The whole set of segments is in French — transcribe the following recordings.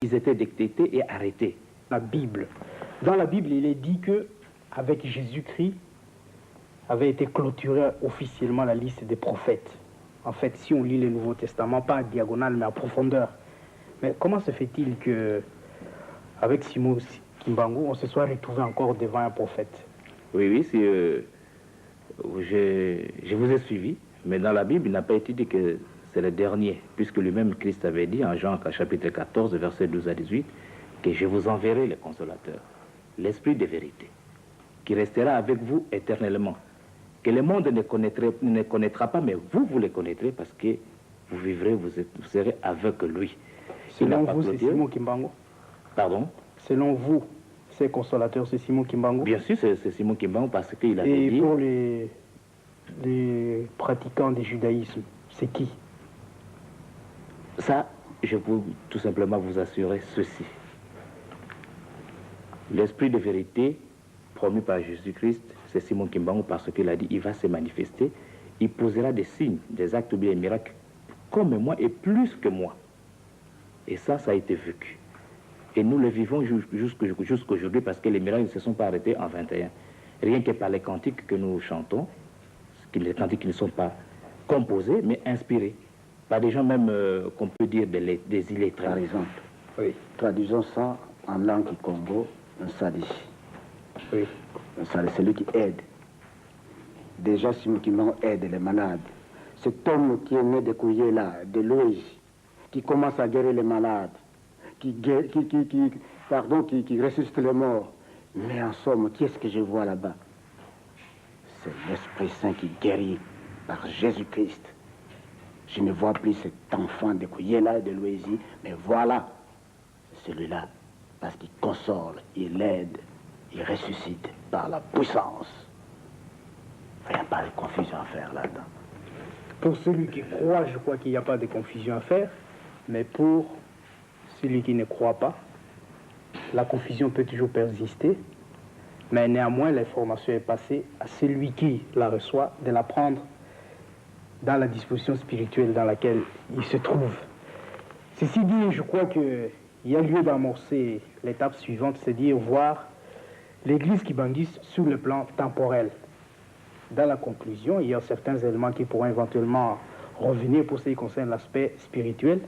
ils étaient détectés et arrêtés. La Bible. Dans la Bible, il est dit que avec Jésus-Christ avait été clôturée officiellement la liste des prophètes. En fait, si on lit le Nouveau Testament, pas à diagonale, mais à profondeur. Mais comment se fait-il que, avec Simon Kimbangu, on se soit retrouvé encore devant un prophète? Oui, je vous ai suivi, mais dans la Bible, il n'a pas été dit que c'est le dernier, puisque lui-même Christ avait dit en Jean chapitre 14, versets 12 à 18, que je vous enverrai le consolateur, l'esprit de vérité, qui restera avec vous éternellement, que le monde ne connaîtra pas, mais vous le connaîtrez parce que vous vivrez, vous serez avec lui. Selon vous, c'est Simon Kimbangu? Pardon? Selon vous, c'est consolateur, c'est Simon Kimbangu? Bien sûr, c'est Simon Kimbangu parce qu'il avait dit... Et pour les pratiquants du judaïsme, c'est qui? Ça, je peux tout simplement vous assurer ceci. L'esprit de vérité promis par Jésus-Christ, c'est Simon Kimbangu parce qu'il a dit il va se manifester, il posera des signes, des actes bien, des miracles, comme moi et plus que moi. Et ça a été vécu. Et nous le vivons jusqu'aujourd'hui parce que les miracles ne se sont pas arrêtés en 21. Rien que par les cantiques que nous chantons, les cantiques qui ne sont pas composés, mais inspirés. Par des gens même qu'on peut dire des illettrés. Par exemple, oui. Traduisons ça en langue Congo, un sadi. Oui. Un sadi, c'est lui qui aide. Déjà, Simon Kimbangu aide les malades. Cet homme qui est né de Kouyela, de Louis, qui commence à guérir les malades, qui ressuscite les morts. Mais en somme, qui est-ce que je vois là-bas? C'est l'Esprit Saint qui guérit par Jésus-Christ. Je ne vois plus cet enfant de Kouyela et de Louésie, mais voilà, celui-là, parce qu'il console, il aide, il ressuscite par la puissance. Il n'y a pas de confusion à faire là-dedans. Pour celui qui croit, je crois qu'il n'y a pas de confusion à faire, mais pour celui qui ne croit pas, la confusion peut toujours persister, mais néanmoins l'information est passée à celui qui la reçoit de la prendre dans la disposition spirituelle dans laquelle il se trouve. Ceci dit, je crois qu'il y a lieu d'amorcer l'étape suivante, c'est-à-dire voir l'église kibanguiste sur le plan temporel. Dans la conclusion, il y a certains éléments qui pourront éventuellement revenir pour ce qui concerne l'aspect spirituel.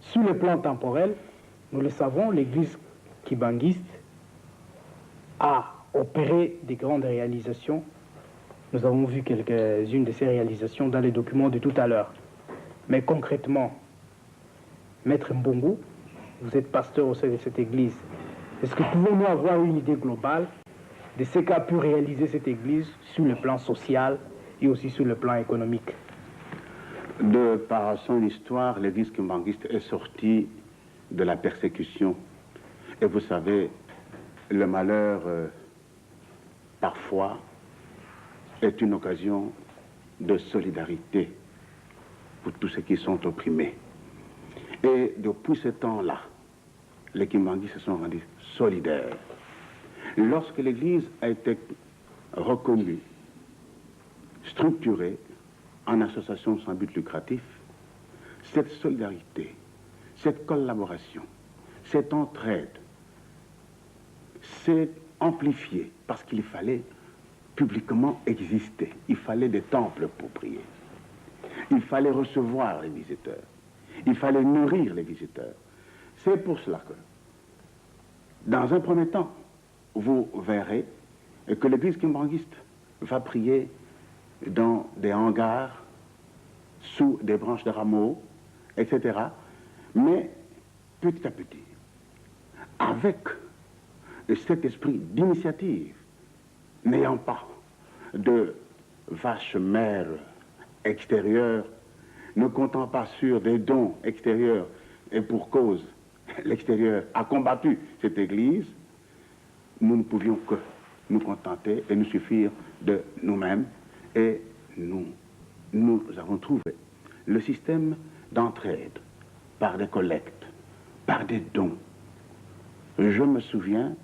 Sur le plan temporel, nous le savons, l'église kibanguiste a opéré des grandes réalisations. Nous avons vu quelques-unes de ces réalisations dans les documents de tout à l'heure. Mais concrètement, Maître Mbongo, vous êtes pasteur au sein de cette église. Est-ce que pouvons-nous avoir une idée globale de ce qu'a pu réaliser cette église sur le plan social et aussi sur le plan économique? De par son histoire, l'église kimbanguiste est sortie de la persécution. Et vous savez, le malheur, parfois, est une occasion de solidarité pour tous ceux qui sont opprimés. Et depuis ce temps-là, les kimbanguistes se sont rendus solidaires. Lorsque l'Église a été reconnue, structurée en association sans but lucratif, cette solidarité, cette collaboration, cette entraide s'est amplifiée parce qu'il fallait publiquement exister. Il fallait des temples pour prier. Il fallait recevoir les visiteurs. Il fallait nourrir les visiteurs. C'est pour cela que, dans un premier temps, vous verrez que l'église kimbanguiste va prier dans des hangars, sous des branches de rameaux, etc. Mais petit à petit, avec cet esprit d'initiative, n'ayant pas de vaches mères extérieures, ne comptant pas sur des dons extérieurs, et pour cause, l'extérieur a combattu cette église, nous ne pouvions que nous contenter et nous suffire de nous-mêmes, et nous avons trouvé le système d'entraide par des collectes, par des dons. Je me souviens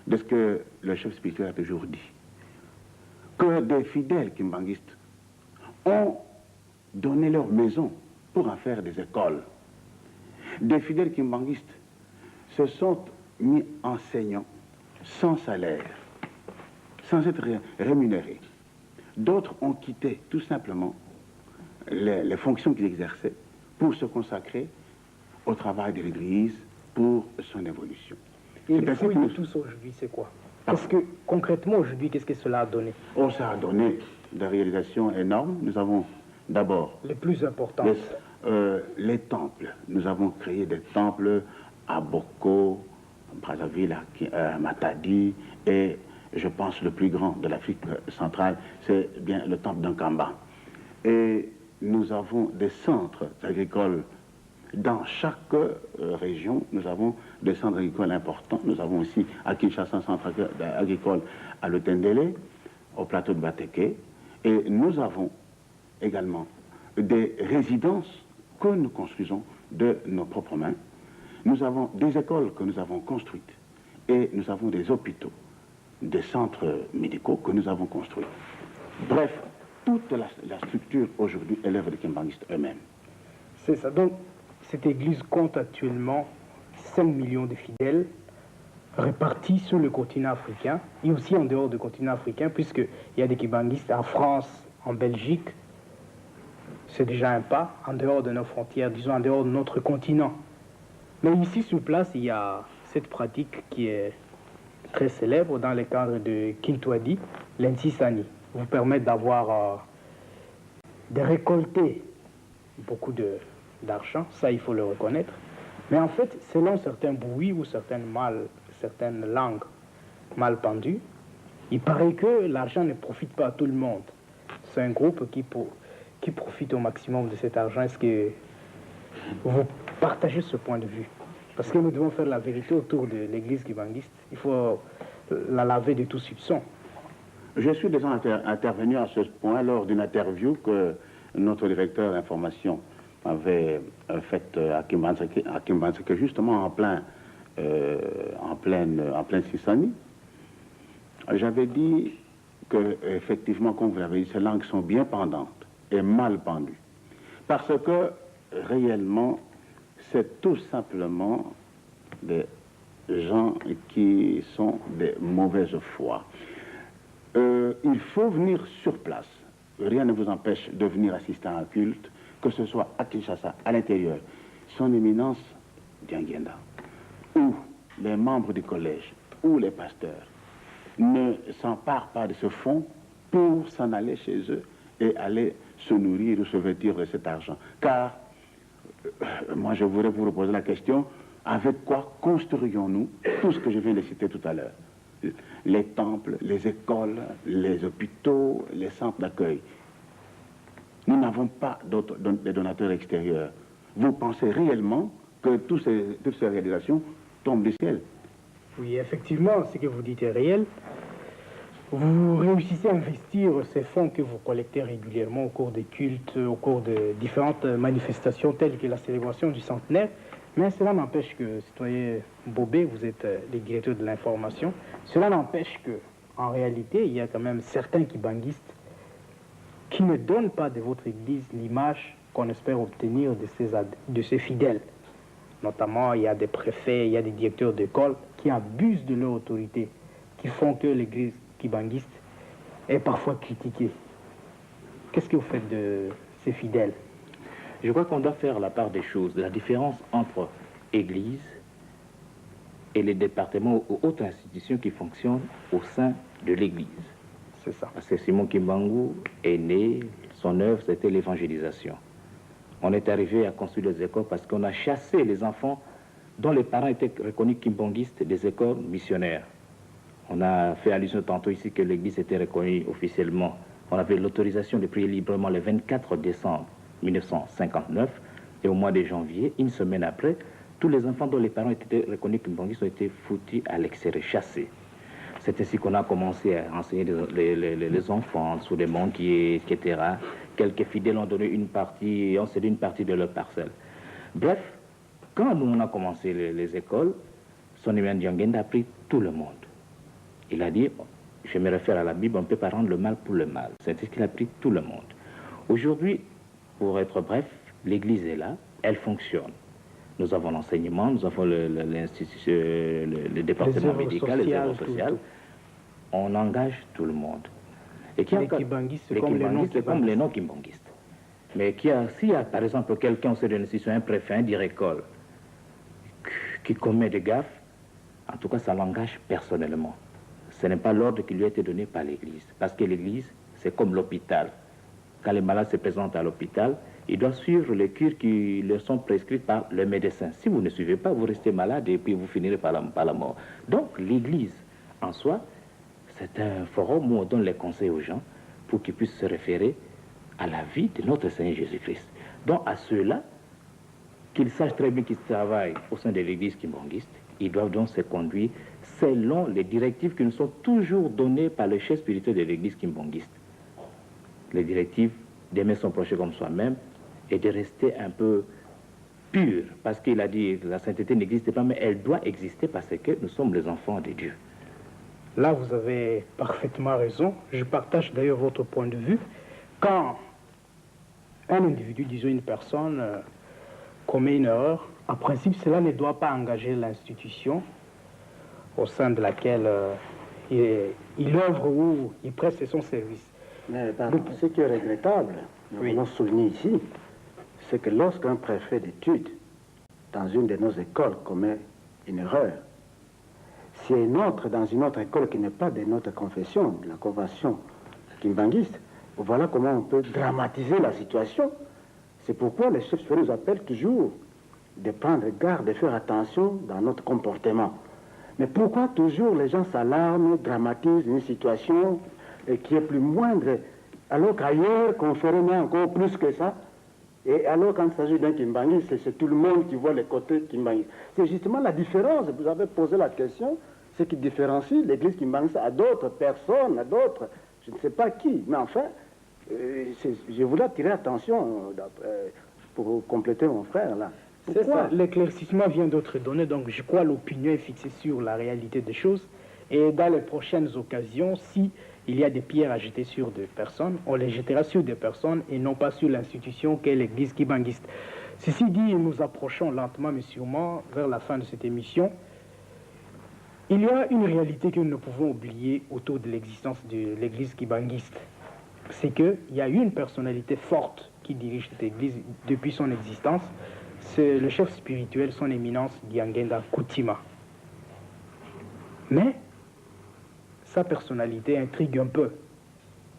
de ce que le chef spirituel a toujours dit, que des fidèles kimbanguistes ont donné leur maison pour en faire des écoles. Des fidèles kimbanguistes se sont mis enseignants sans salaire, sans être rémunérés. D'autres ont quitté tout simplement les fonctions qu'ils exerçaient pour se consacrer au travail de l'Église, pour son évolution. Et le fruit de tout ça aujourd'hui, c'est quoi? Parce que concrètement aujourd'hui, qu'est-ce que cela a donné? Oh, ça a donné des réalisations énormes. Nous avons d'abord les plus importants. Les temples. Nous avons créé des temples à Boko, à Brazzaville, à Matadi, et je pense le plus grand de l'Afrique centrale, c'est bien le temple d'Ankamba. Et nous avons des centres agricoles dans chaque région. Nous avons des centres agricoles importants. Nous avons aussi à Kinshasa un centre agricole à Lotendele, au plateau de Bateke. Et nous avons également des résidences que nous construisons de nos propres mains. Nous avons des écoles que nous avons construites. Et nous avons des hôpitaux, des centres médicaux que nous avons construits. Bref, toute la structure aujourd'hui est l'œuvre des kimbanguistes eux-mêmes. C'est ça. Donc, cette église compte actuellement 5 millions de fidèles répartis sur le continent africain et aussi en dehors du continent africain, puisqu'il y a des kimbanguistes en France, en Belgique. C'est déjà un pas en dehors de nos frontières, disons en dehors de notre continent. Mais ici, sur place, il y a cette pratique qui est très célèbre dans le cadre de Kintwadi, l'Intisani. Vous permet d'avoir, de récolter beaucoup d'argent, ça il faut le reconnaître. Mais en fait, selon certains bruits ou certaines langues mal pendues, il paraît que l'argent ne profite pas à tout le monde. C'est un groupe qui profite au maximum de cet argent. Est-ce que vous partagez ce point de vue? Parce que nous devons faire la vérité autour de l'église kimbanguiste. Il faut la laver de tout soupçon. Je suis déjà intervenu à ce point lors d'une interview que notre directeur d'information avait faite à Kimbanzeke, justement en pleine Sisani. J'avais dit que, effectivement, comme vous l'avez dit, ces langues sont bien pendantes et mal pendues. Parce que, réellement, c'est tout simplement des gens qui sont de mauvaise foi. Il faut venir sur place. Rien ne vous empêche de venir assister à un culte, que ce soit à Kinshasa, à l'intérieur. Son éminence Dianguenda, ou les membres du collège, ou les pasteurs, ne s'emparent pas de ce fonds pour s'en aller chez eux et aller se nourrir ou se vêtir de cet argent. Car, moi je voudrais vous reposer la question, avec quoi construirions-nous tout ce que je viens de citer tout à l'heure? Les temples, les écoles, les hôpitaux, les centres d'accueil. Nous n'avons pas de donateurs extérieurs. Vous pensez réellement que toutes ces réalisations tombent du ciel? Oui, effectivement, ce que vous dites est réel. Vous réussissez à investir ces fonds que vous collectez régulièrement au cours des cultes, au cours de différentes manifestations telles que la célébration du centenaire. Mais cela n'empêche que, citoyen Bobé, vous êtes le directeur de l'information, cela n'empêche que, en réalité, il y a quand même certains kimbanguistes qui ne donnent pas de votre église l'image qu'on espère obtenir de ses fidèles. Notamment, il y a des préfets, il y a des directeurs d'école qui abusent de leur autorité, qui font que l'église kimbanguiste est parfois critiquée. Qu'est-ce que vous faites de ces fidèles? Je crois qu'on doit faire la part des choses, la différence entre église et les départements ou autres institutions qui fonctionnent au sein de l'église. C'est ça. Parce que Simon Kimbangu est né, son œuvre c'était l'évangélisation. On est arrivé à construire des écoles parce qu'on a chassé les enfants dont les parents étaient reconnus kimbanguistes des écoles missionnaires. On a fait allusion tantôt ici que l'église était reconnue officiellement. On avait l'autorisation de prier librement le 24 décembre 1959 et au mois de janvier, une semaine après, tous les enfants dont les parents étaient reconnus kimbanguistes ont été foutus à l'extérieur, chassés. C'est ainsi qu'on a commencé à enseigner les enfants sous des banquiers, etc. Quelques fidèles ont donné une partie, ont cédé une partie de leur parcelle. Bref, quand nous on a commencé les écoles, son éminence Dianguenda a pris tout le monde. Il a dit, je me réfère à la Bible, on ne peut pas rendre le mal pour le mal. C'est ce qu'il a pris tout le monde. Aujourd'hui, pour être bref, l'église est là, elle fonctionne. Nous avons l'enseignement, nous avons l'institution, le département médical, les œuvres sociales. On engage tout le monde. Et les kimbanguistes, c'est comme les non-kimbanguistes. Mais s'il y a par exemple quelqu'un au sein d'une institution, un préfet, un directeur, qui commet des gaffes, en tout cas ça l'engage personnellement. Ce n'est pas l'ordre qui lui a été donné par l'Église. Parce que l'Église, c'est comme l'hôpital. Quand les malades se présentent à l'hôpital, ils doivent suivre les cures qui leur sont prescrites par le médecin. Si vous ne suivez pas, vous restez malade et puis vous finirez par la mort. Donc l'Église, en soi, c'est un forum où on donne les conseils aux gens pour qu'ils puissent se référer à la vie de notre Seigneur Jésus-Christ. Donc à ceux-là, qu'ils sachent très bien qu'ils travaillent au sein de l'Église kimbanguiste, ils doivent donc se conduire selon les directives qui nous sont toujours données par le chef spirituel de l'Église kimbanguiste. Les directives d'aimer son prochain comme soi-même et de rester un peu pur, parce qu'il a dit que la sainteté n'existe pas, mais elle doit exister parce que nous sommes les enfants de Dieu. Là, vous avez parfaitement raison. Je partage d'ailleurs votre point de vue. Quand un individu, disons une personne, commet une erreur, en principe, cela ne doit pas engager l'institution au sein de laquelle il œuvre ou il preste son service. Mais ce qui est regrettable, nous voulons souligner ici, c'est que lorsqu'un préfet d'études dans une de nos écoles commet une erreur, si un autre dans une autre école qui n'est pas de notre confession, de la convention kimbanguiste, voilà comment on peut dramatiser la situation. C'est pourquoi les chefs nous appellent toujours de prendre garde, de faire attention dans notre comportement. Mais pourquoi toujours les gens s'alarment, dramatisent une situation qui est plus moindre, alors qu'ailleurs, qu'on ferait même encore plus que ça, et alors quand il s'agit d'un kimbanguiste, c'est tout le monde qui voit les côtés kimbanguistes. C'est justement la différence, vous avez posé la question, ce qui différencie l'église kimbanguiste à d'autres personnes, à d'autres, je ne sais pas qui, mais enfin, je voulais attirer attention pour compléter mon frère là. C'est ça, l'éclaircissement vient d'autres données, donc je crois l'opinion est fixée sur la réalité des choses. Et dans les prochaines occasions, si il y a des pierres à jeter sur des personnes, on les jettera sur des personnes et non pas sur l'institution qu'est l'église kimbanguiste. Ceci dit, nous approchons lentement mais sûrement vers la fin de cette émission. Il y a une réalité que nous ne pouvons oublier autour de l'existence de l'église kimbanguiste. C'est qu'il y a une personnalité forte qui dirige cette église depuis son existence. C'est le chef spirituel, son éminence, Diangenda Coutima. Mais sa personnalité intrigue un peu.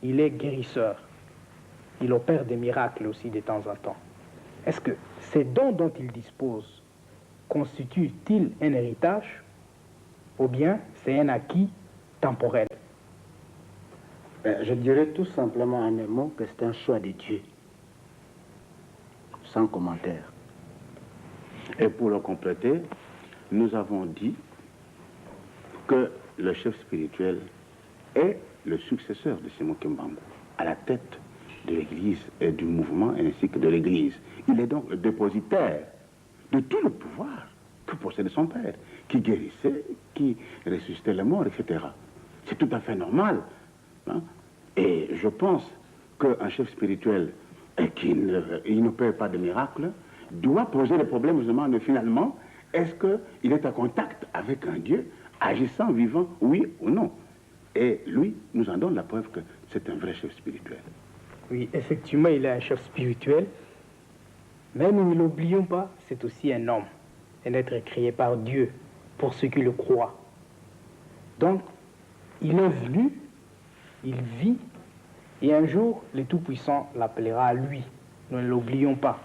Il est guérisseur. Il opère des miracles aussi de temps en temps. Est-ce que ces dons dont il dispose constituent-ils un héritage ou bien c'est un acquis temporel? Je dirais tout simplement en un mot que c'est un choix de Dieu. Sans commentaire. Et pour le compléter, nous avons dit que le chef spirituel est le successeur de Simon Kimbangu, à la tête de l'Église et du mouvement ainsi que de l'Église. Il est donc le dépositaire de tout le pouvoir que possédait son père, qui guérissait, qui ressuscitait les morts, etc. C'est tout à fait normal. Hein? Et je pense qu'un chef spirituel qui n'opère pas de miracle doit poser le problème justement de finalement, est-ce qu'il est en contact avec un Dieu agissant, vivant, oui ou non? Et lui nous en donne la preuve que c'est un vrai chef spirituel. Oui, effectivement, il est un chef spirituel, mais ne l'oublions pas, c'est aussi un homme, un être créé par Dieu, pour ceux qui le croient. Donc, il est venu, il vit, et un jour, le Tout-Puissant l'appellera à lui. Ne l'oublions pas.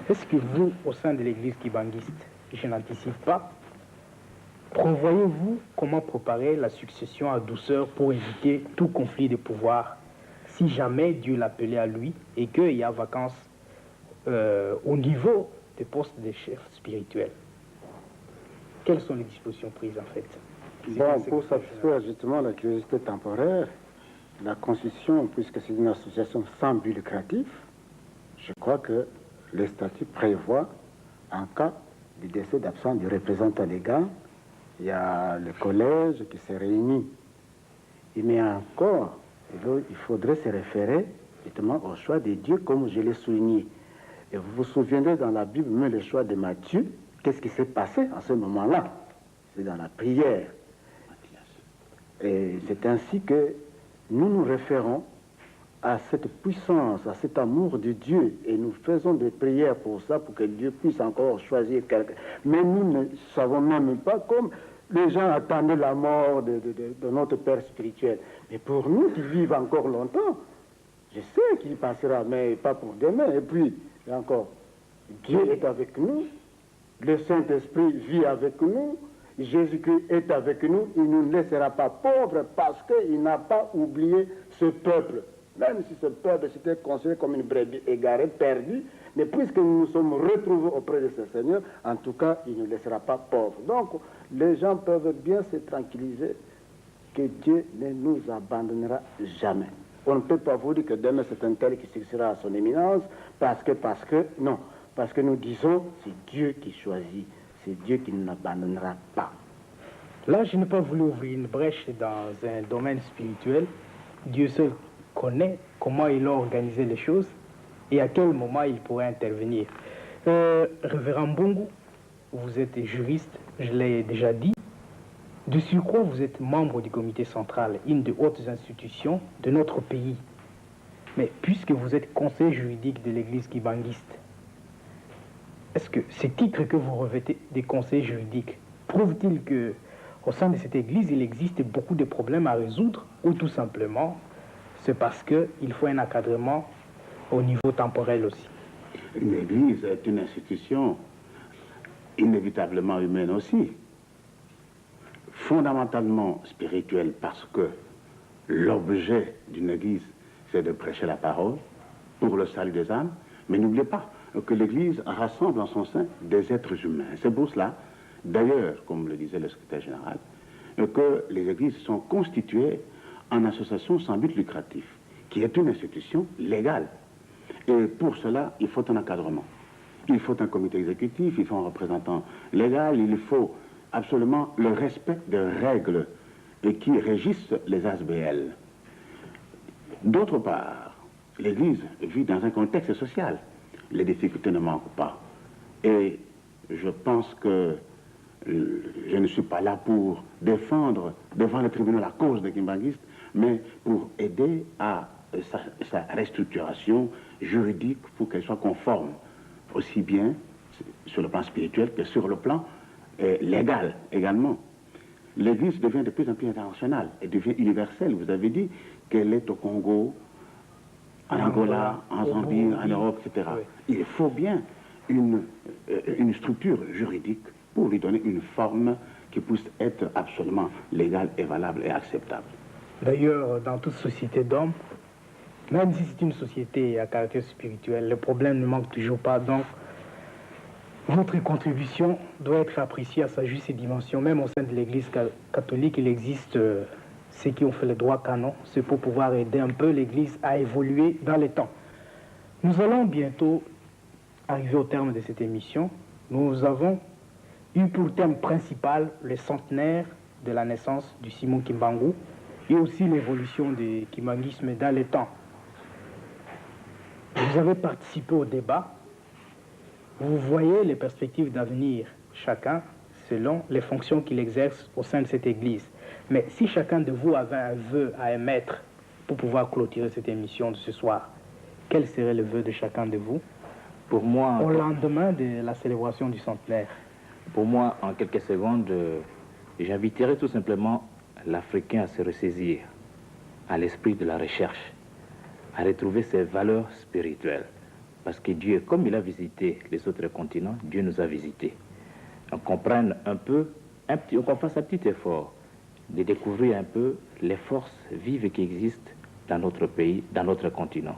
Est-ce que vous, au sein de l'église kimbanguiste, je n'anticipe pas, prévoyez-vous comment préparer la succession à douceur pour éviter tout conflit de pouvoir si jamais Dieu l'appelait à lui et qu'il y a vacance au niveau des postes des chefs spirituels? Quelles sont les dispositions prises en fait? Bon, pour satisfaire justement la curiosité temporaire, la Constitution, puisque c'est une association sans but lucratif, je crois que le statut prévoit, en cas de décès d'absence du représentant légal, il y a le collège qui se réunit. Mais encore, il faudrait se référer justement au choix de Dieu, comme je l'ai souligné. Et vous vous souviendrez dans la Bible, même le choix de Matthieu, qu'est-ce qui s'est passé à ce moment-là? C'est dans la prière. Et c'est ainsi que nous nous référons à cette puissance, à cet amour de Dieu. Et nous faisons des prières pour ça, pour que Dieu puisse encore choisir quelqu'un. Mais nous ne savons même pas, comme les gens attendaient la mort de notre Père spirituel. Mais pour nous qui vivent encore longtemps, je sais qu'il passera, mais pas pour demain. Et puis, encore, Dieu est avec nous, le Saint-Esprit vit avec nous, Jésus-Christ est avec nous, il ne nous laissera pas pauvres parce qu'il n'a pas oublié ce peuple. Même si ce peuple s'était considéré comme une brebis égarée, perdue, mais puisque nous nous sommes retrouvés auprès de ce Seigneur, en tout cas, il ne nous laissera pas pauvres. Donc, les gens peuvent bien se tranquilliser que Dieu ne nous abandonnera jamais. On ne peut pas vous dire que demain c'est un tel qui succédera à son éminence, parce que, non. Parce que nous disons, c'est Dieu qui choisit, c'est Dieu qui ne nous abandonnera pas. Là, je n'ai pas voulu ouvrir une brèche dans un domaine spirituel. Dieu seul connaît comment il a organisé les choses et à quel moment il pourrait intervenir. Révérend Mbongo, vous êtes juriste, je l'ai déjà dit. De surcroît, vous êtes membre du comité central, une des hautes institutions de notre pays. Mais puisque vous êtes conseiller juridique de l'église kibanguiste, est-ce que ces titres que vous revêtez des conseillers juridiques prouvent-ils qu'au sein de cette église, il existe beaucoup de problèmes à résoudre, ou tout simplement, c'est parce qu'il faut un encadrement au niveau temporel aussi? Une église est une institution inévitablement humaine aussi, fondamentalement spirituelle, parce que l'objet d'une église, c'est de prêcher la parole pour le salut des âmes, mais n'oubliez pas que l'Église rassemble en son sein des êtres humains. C'est pour cela, d'ailleurs, comme le disait le secrétaire général, que les églises sont constituées en association sans but lucratif, qui est une institution légale. Et pour cela, il faut un encadrement. Il faut un comité exécutif, il faut un représentant légal, il faut absolument le respect des règles qui régissent les ASBL. D'autre part, l'Église vit dans un contexte social. Les difficultés ne manquent pas. Et je pense que je ne suis pas là pour défendre devant le tribunal la cause des kimbanguistes, mais pour aider à sa restructuration juridique pour qu'elle soit conforme, aussi bien sur le plan spirituel que sur le plan légal également. L'Église devient de plus en plus internationale, elle devient universelle. Vous avez dit qu'elle est au Congo, en Angola, en Zambie, en Europe, etc. Oui. Il faut bien une structure juridique pour lui donner une forme qui puisse être absolument légale et valable et acceptable. D'ailleurs, dans toute société d'hommes, même si c'est une société à caractère spirituel, le problème ne manque toujours pas. Donc, votre contribution doit être appréciée à sa juste dimension. Même au sein de l'Église catholique, il existe ceux qui ont fait le droit canon, c'est pour pouvoir aider un peu l'Église à évoluer dans les temps. Nous allons bientôt arriver au terme de cette émission. Nous avons eu pour thème principal le centenaire de la naissance du Simon Kimbangu et aussi l'évolution du kimbanguisme dans les temps. Vous avez participé au débat. Vous voyez les perspectives d'avenir, chacun selon les fonctions qu'il exerce au sein de cette Église. Mais si chacun de vous avait un vœu à émettre pour pouvoir clôturer cette émission de ce soir, quel serait le vœu de chacun de vous pour moi, au lendemain de la célébration du centenaire? Pour moi, en quelques secondes, j'inviterai tout simplement l'Africain à se ressaisir à l'esprit de la recherche, à retrouver ses valeurs spirituelles. Parce que Dieu, comme il a visité les autres continents, Dieu nous a visités. On comprenne un peu, on fasse un petit effort de découvrir un peu les forces vives qui existent dans notre pays, dans notre continent,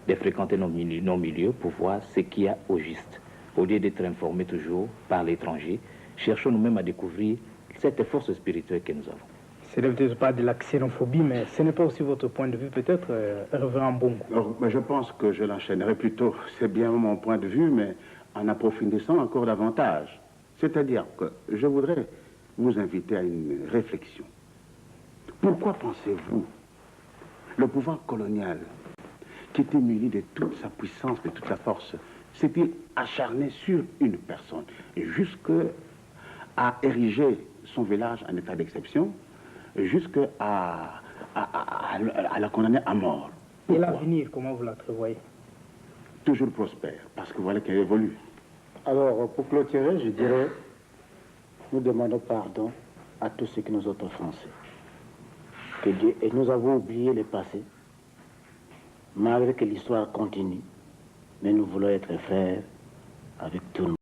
de fréquenter nos milieux pour voir ce qu'il y a au juste. Au lieu d'être informés toujours par l'étranger, cherchons nous-mêmes à découvrir cette force spirituelle que nous avons. Ce n'est peut-être pas de la xénophobie, mais ce n'est pas aussi votre point de vue, peut-être, Révérend Mbongo. Je pense que je l'enchaînerai plutôt. C'est bien mon point de vue, mais en approfondissant encore davantage. C'est-à-dire que je voudrais vous inviter à une réflexion. Pourquoi pensez-vous le pouvoir colonial, qui était muni de toute sa puissance, de toute sa force s'est-il acharné sur une personne jusqu'à ériger son village en état d'exception, jusqu'à la condamner à mort. Et Pourquoi? l'avenir, comment vous l'entrevoyez? Toujours prospère, parce que voilà qu'elle évolue. Alors, pour clôturer, je dirais, nous demandons pardon à tous ceux qui nous ont offensés. Que Dieu, et nous avons oublié le passé, malgré que l'histoire continue, mais nous voulons être frères avec tout le monde.